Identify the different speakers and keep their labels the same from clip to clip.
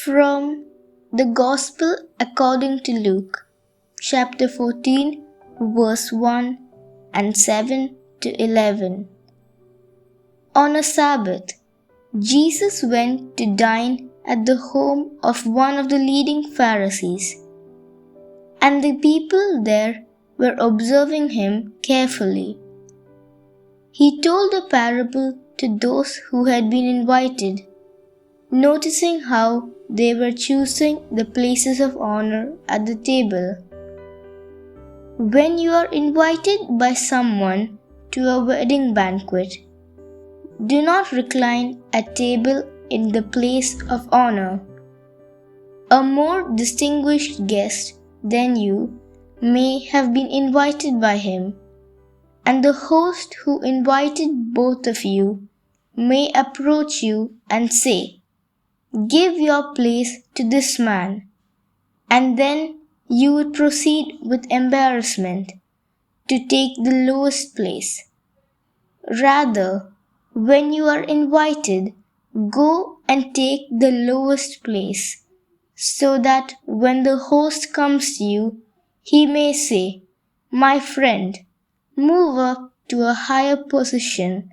Speaker 1: From the Gospel according to Luke, chapter 14, verse 1 and 7 to 11. On a Sabbath, Jesus went to dine at the home of one of the leading Pharisees, and the people there were observing him carefully. He told a parable to those who had been invited, noticing how they were choosing the places of honor at the table. When you are invited by someone to a wedding banquet, do not recline at table in the place of honor. A more distinguished guest than you may have been invited by him, and the host who invited both of you may approach you and say, "Give your place to this man," and then you would proceed with embarrassment to take the lowest place. Rather, when you are invited, go and take the lowest place, so that when the host comes to you, he may say, "My friend, move up to a higher position."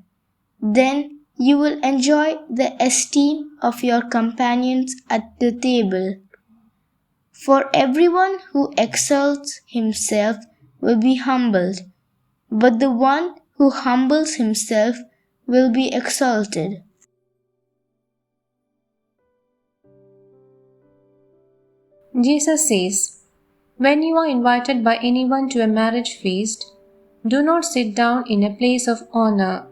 Speaker 1: Then you will enjoy the esteem of your companions at the table. For everyone who exalts himself will be humbled, but the one who humbles himself will be exalted.
Speaker 2: Jesus says, when you are invited by anyone to a marriage feast, do not sit down in a place of honor,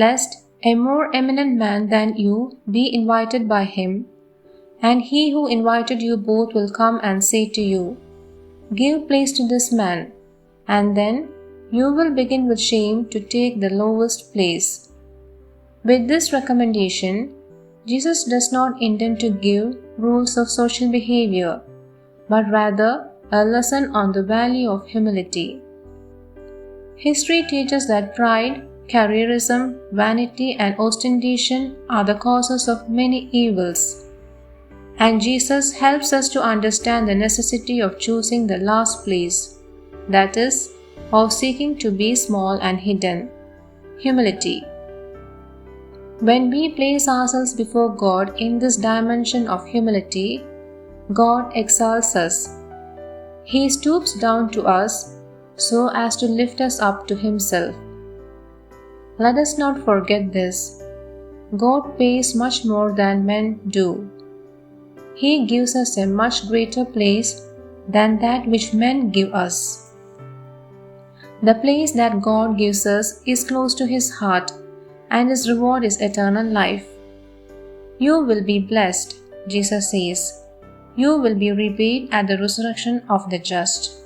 Speaker 2: lest a more eminent man than you be invited by him, and he who invited you both will come and say to you, "Give place to this man," and then you will begin with shame to take the lowest place. With this recommendation, Jesus does not intend to give rules of social behavior, but rather a lesson on the value of humility. History teaches that pride, careerism, vanity, and ostentation are the causes of many evils. And Jesus helps us to understand the necessity of choosing the last place, that is, of seeking to be small and hidden. Humility. When we place ourselves before God in this dimension of humility, God exalts us. He stoops down to us so as to lift us up to Himself. Let us not forget this. God pays much more than men do. He gives us a much greater place than that which men give us. The place that God gives us is close to His heart, and His reward is eternal life. You will be blessed, Jesus says. You will be repaid at the resurrection of the just.